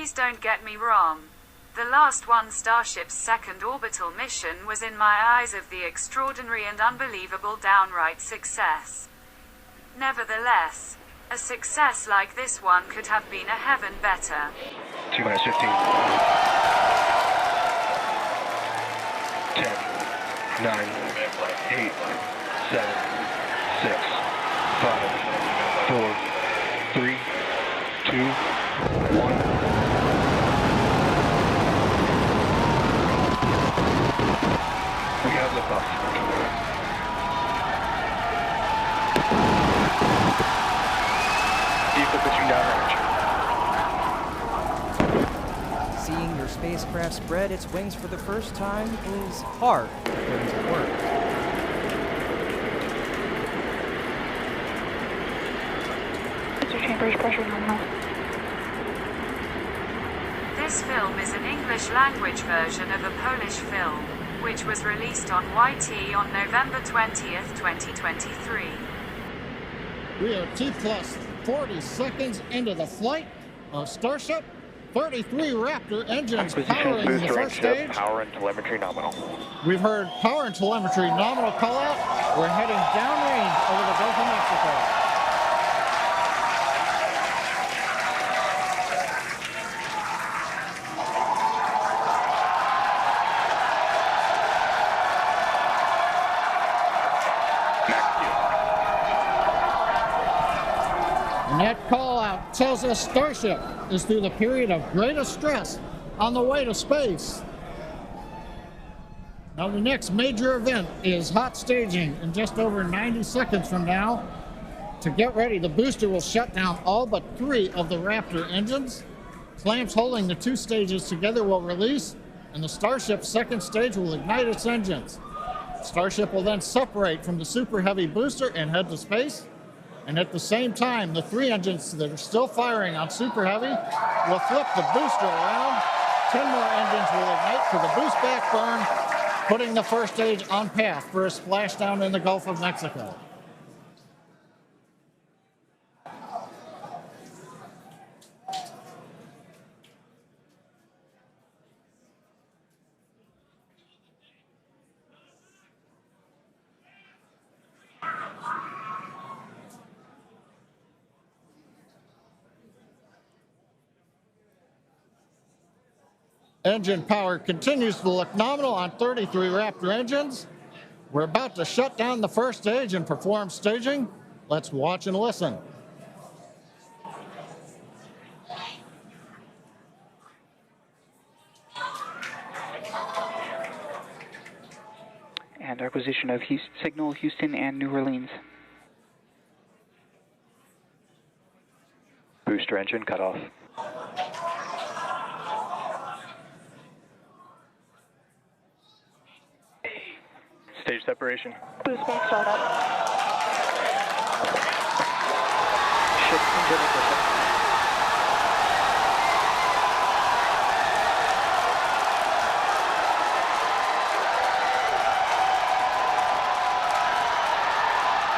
Please don't get me wrong. The last one, Starship's second orbital mission, was in my eyes of the extraordinary and unbelievable downright success. Nevertheless, a success like this one could have been a heaven better. 2 minutes 15. 10, 9, 8, 7, 6, 5, 4, 3, 2, 1. We have liftoff. Vehicle pitching downrange. Seeing your spacecraft spread its wings for the first time is hard according to work. Chambers pressure nominal. This film is an English language version of a Polish film, which was released on YT on November 20th, 2023. We are T plus 40 seconds into the flight of Starship. 33 Raptor engines powering the first stage. Power and telemetry nominal. We've heard power and telemetry nominal call out. We're heading downrange over the Gulf of Mexico. And that call out tells us Starship is through the period of greatest stress on the way to space. Now the next major event is hot staging in just over 90 seconds from now. To get ready, the booster will shut down all but 3 of the Raptor engines. Clamps holding the 2 stages together will release, and the Starship's second stage will ignite its engines. Starship will then separate from the Super Heavy booster and head to space. And at the same time, the 3 engines that are still firing on Super Heavy will flip the booster around. 10 more engines will ignite for the boost back burn, putting the first stage on path for a splashdown in the Gulf of Mexico. Engine power continues to look nominal on 33 Raptor engines. We're about to shut down the first stage and perform staging. Let's watch and listen. And acquisition of signal Houston and New Orleans. Booster engine cut off. Stage separation. Boost back startup. Ship engine ignition.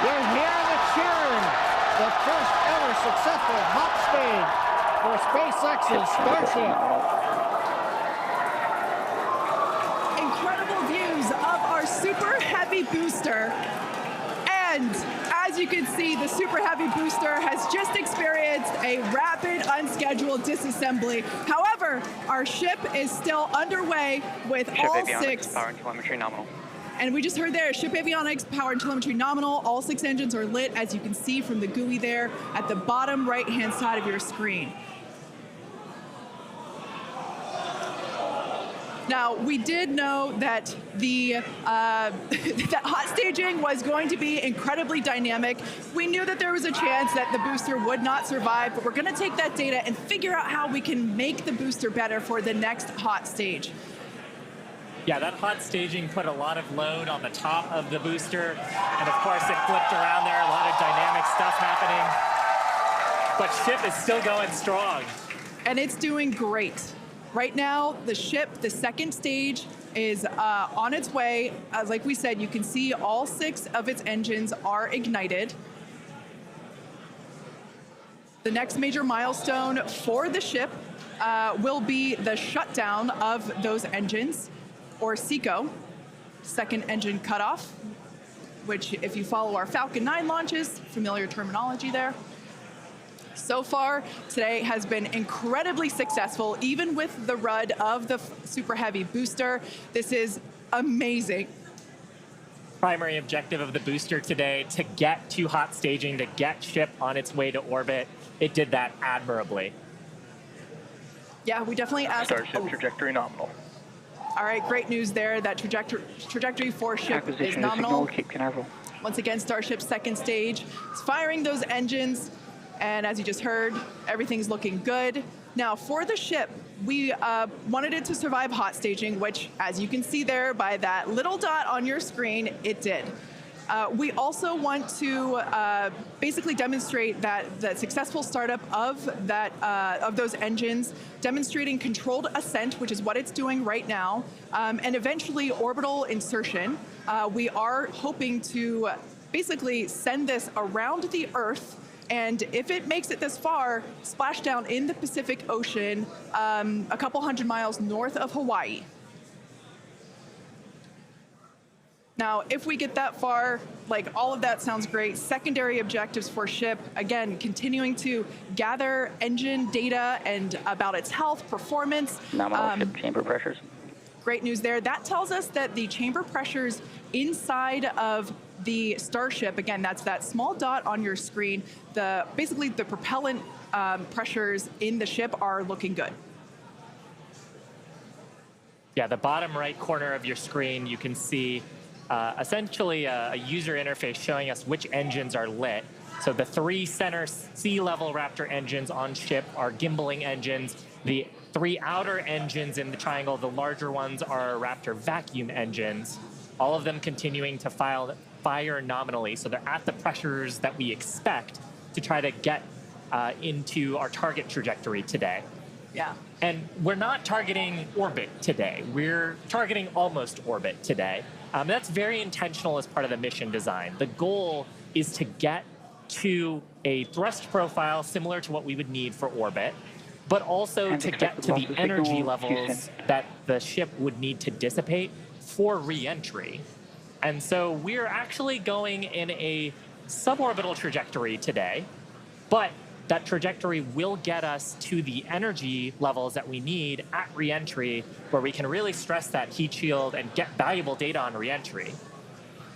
You're hearing the cheering. The first ever successful hot stage for SpaceX's Starship. Incredible views of our Super Heavy booster. And as you can see, the Super Heavy booster has just experienced a rapid, unscheduled disassembly. However, our ship is still underway with Ship all avionics, 6. Power and telemetry nominal. And we just heard there, ship avionics, power and telemetry nominal. All 6 engines are lit, as you can see from the GUI there at the bottom right-hand side of your screen. Now, we did know that the that hot staging was going to be incredibly dynamic. We knew that there was a chance that the booster would not survive, but we're going to take that data and figure out how we can make the booster better for the next hot stage. Yeah, that hot staging put a lot of load on the top of the booster, and of course it flipped around there, a lot of dynamic stuff happening. But ship is still going strong. And it's doing great. Right now, the ship, the second stage, is on its way. Like we said, you can see all 6 of its engines are ignited. The next major milestone for the ship will be the shutdown of those engines, or SECO, second engine cutoff, which if you follow our Falcon 9 launches, familiar terminology there. So far, today has been incredibly successful, even with the RUD of the Super Heavy booster. This is amazing. Primary objective of the booster today, to get to hot staging, to get ship on its way to orbit. It did that admirably. Yeah, we definitely asked. Starship trajectory nominal. All right, great news there. That trajectory for ship is Acquisition of nominal. signal, Cape Canaveral. Once again, Starship's second stage is firing those engines. And as you just heard, everything's looking good. Now, for the ship, we wanted it to survive hot staging, which, as you can see there by that little dot on your screen, it did. We also want to basically demonstrate that the successful startup of those engines, demonstrating controlled ascent, which is what it's doing right now, and eventually orbital insertion. We are hoping to basically send this around the Earth, and if it makes it this far, splash down in the Pacific Ocean, a couple hundred miles north of Hawaii. Now, if we get that far, like, all of that sounds great. Secondary objectives for ship, again, continuing to gather engine data and about its health, performance. Nominal ship chamber pressures. Great news there. That tells us that the chamber pressures inside of the Starship, again, that's that small dot on your screen, basically the propellant pressures in the ship are looking good. Yeah, the bottom right corner of your screen, you can see essentially a user interface showing us which engines are lit. So the 3 center sea level Raptor engines on ship are gimbaling engines. The 3 outer engines in the triangle, the larger ones, are Raptor vacuum engines. All of them continuing to fire nominally. So they're at the pressures that we expect to try to get into our target trajectory today. Yeah. And we're not targeting orbit today. We're targeting almost orbit today. That's very intentional as part of the mission design. The goal is to get to a thrust profile similar to what we would need for orbit, but also And to get to the energy levels that the ship would need to dissipate for re-entry. And so we're actually going in a suborbital trajectory today, but that trajectory will get us to the energy levels that we need at re-entry, where we can really stress that heat shield and get valuable data on re-entry.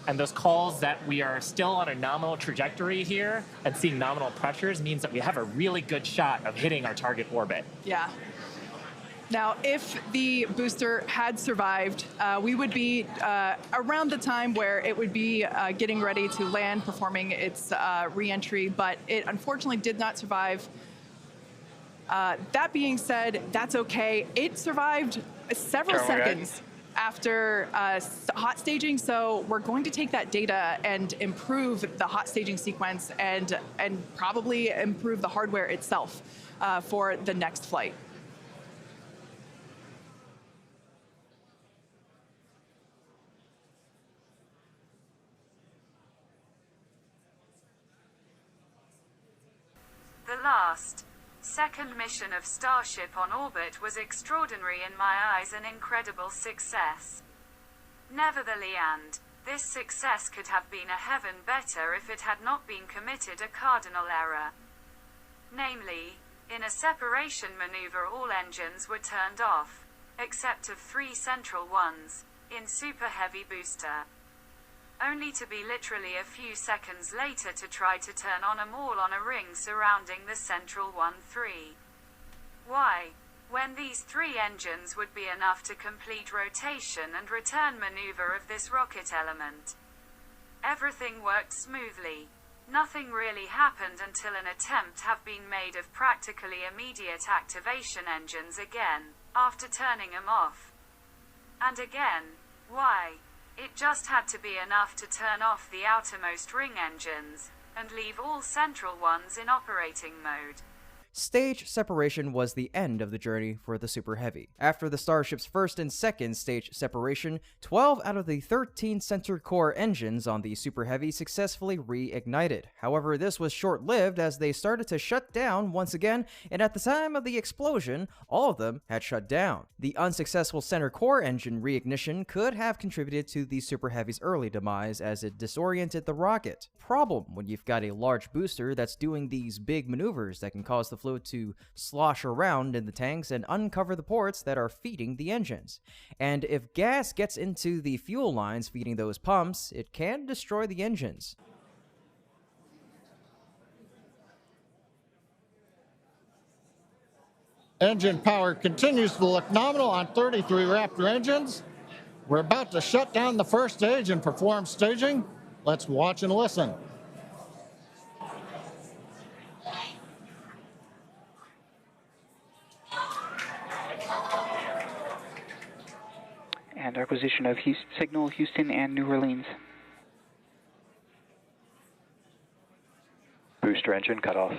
And those calls that we are still on a nominal trajectory here and seeing nominal pressures means that we have a really good shot of hitting our target orbit. Yeah. Now, if the booster had survived, we would be around the time where it would be getting ready to land, performing its re-entry, but it unfortunately did not survive. That being said, that's okay. It survived several seconds after hot staging, so we're going to take that data and improve the hot staging sequence and probably improve the hardware itself for the next flight. The last, second mission of Starship on orbit was extraordinary in my eyes, an incredible success. Nevertheless, this success could have been a heaven better if it had not been committed a cardinal error. Namely, in a separation maneuver all engines were turned off, except of 3 central ones, in Super Heavy booster. Only to be literally a few seconds later to try to turn on them all on a ring surrounding the central 1-3. Why? When these 3 engines would be enough to complete rotation and return maneuver of this rocket element. Everything worked smoothly. Nothing really happened until an attempt have been made of practically immediate activation engines again, after turning them off. And again. Why? It just had to be enough to turn off the outermost ring engines, and leave all central ones in operating mode. Stage separation was the end of the journey for the Super Heavy. After the Starship's first and second stage separation, 12 out of the 13 center core engines on the Super Heavy successfully reignited. However, this was short-lived as they started to shut down once again, and at the time of the explosion, all of them had shut down. The unsuccessful center core engine reignition could have contributed to the Super Heavy's early demise as it disoriented the rocket. Problem when you've got a large booster that's doing these big maneuvers that can cause the fluid to slosh around in the tanks and uncover the ports that are feeding the engines. And if gas gets into the fuel lines feeding those pumps, it can destroy the engines. Engine power continues to look nominal on 33 Raptor engines. We're about to shut down the first stage and perform staging. Let's watch and listen. And acquisition of signal Houston and New Orleans. Booster engine cut off.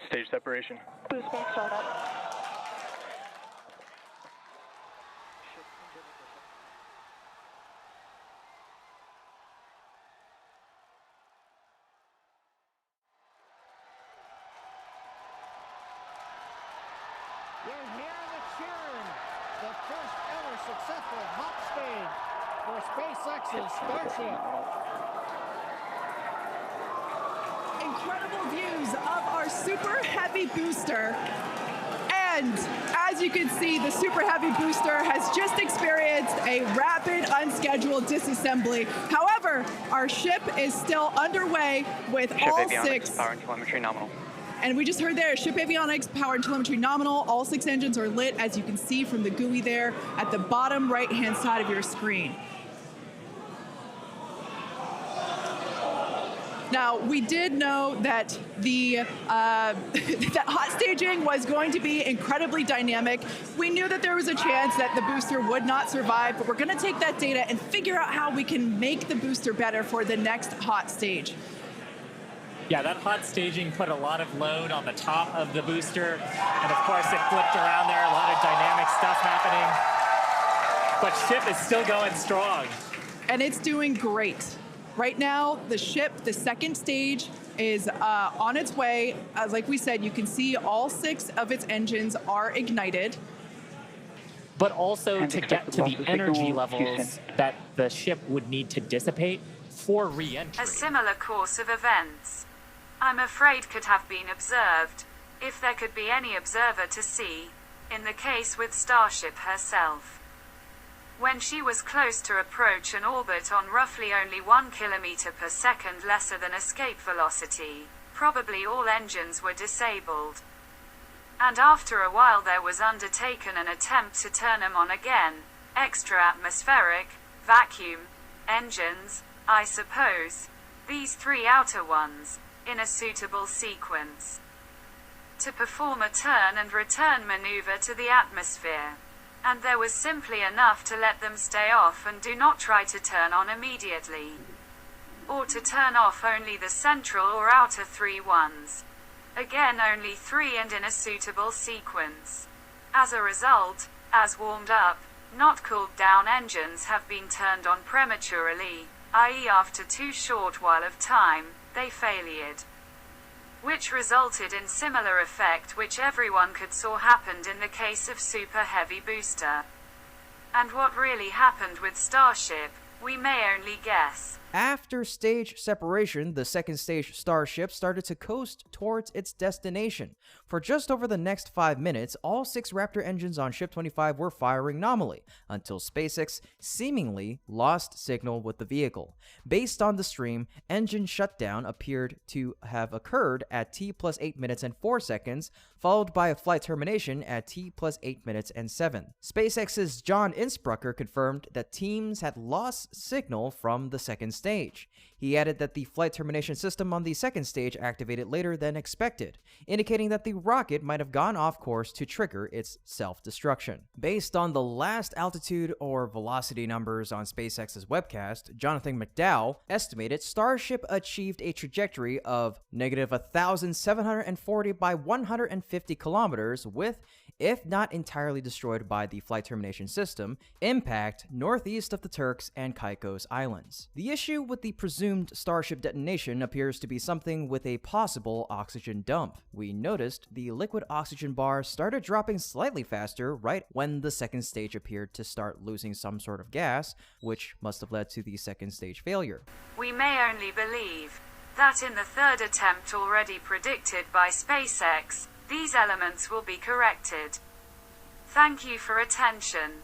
Stage separation. Boost bank startup. You're hearing the cheering. The first ever successful hot stage for SpaceX's Starship. Incredible views of our Super Heavy booster. And as you can see, the Super Heavy booster has just experienced a rapid, unscheduled disassembly. However, our ship is still underway with Ship all avionics, six. power and telemetry nominal. And we just heard there, ship avionics, power and telemetry nominal. All 6 engines are lit, as you can see from the GUI there at the bottom right-hand side of your screen. Now, we did know that the that hot staging was going to be incredibly dynamic. We knew that there was a chance that the booster would not survive, but we're going to take that data and figure out how we can make the booster better for the next hot stage. Yeah, that hot staging put a lot of load on the top of the booster, and of course it flipped around there, a lot of dynamic stuff happening. But ship is still going strong. And it's doing great. Right now, the ship, the second stage, is on its way. Like we said, you can see all 6 of its engines are ignited. But also And to expected get to loss the of energy signal, levels Houston. that the ship would need to dissipate for re-entry. A similar course of events, I'm afraid, could have been observed, if there could be any observer to see, in the case with Starship herself. When she was close to approach an orbit on roughly only 1 kilometer per second lesser than escape velocity, probably all engines were disabled. And after a while there was undertaken an attempt to turn them on again, extra atmospheric, vacuum, engines, I suppose, these 3 outer ones, in a suitable sequence, to perform a turn and return maneuver to the atmosphere. And there was simply enough to let them stay off and do not try to turn on immediately. Or to turn off only the central or outer 3 ones. Again only 3 and in a suitable sequence. As a result, as warmed up, not cooled down engines have been turned on prematurely, i.e. after too short while of time, they failed. Which resulted in similar effect which everyone could saw happened in the case of Super Heavy booster. And what really happened with Starship, we may only guess. After stage separation, the second stage Starship started to coast towards its destination. For just over the next 5 minutes, all 6 Raptor engines on Ship 25 were firing nominally, until SpaceX seemingly lost signal with the vehicle. Based on the stream, engine shutdown appeared to have occurred at T plus 8 minutes and 4 seconds, followed by a flight termination at T plus 8 minutes and 7. SpaceX's John Insprucker confirmed that teams had lost signal from the second stage. He added that the flight termination system on the second stage activated later than expected, indicating that the rocket might have gone off course to trigger its self-destruction. Based on the last altitude or velocity numbers on SpaceX's webcast, Jonathan McDowell estimated Starship achieved a trajectory of negative 1,740 by 150 kilometers with, if not entirely destroyed by the flight termination system, impact northeast of the Turks and Caicos Islands. The issue with the presumed Starship detonation appears to be something with a possible oxygen dump. We noticed the liquid oxygen bar started dropping slightly faster right when the second stage appeared to start losing some sort of gas, which must have led to the second stage failure. We may only believe that in the third attempt already predicted by SpaceX, these elements will be corrected. Thank you for attention.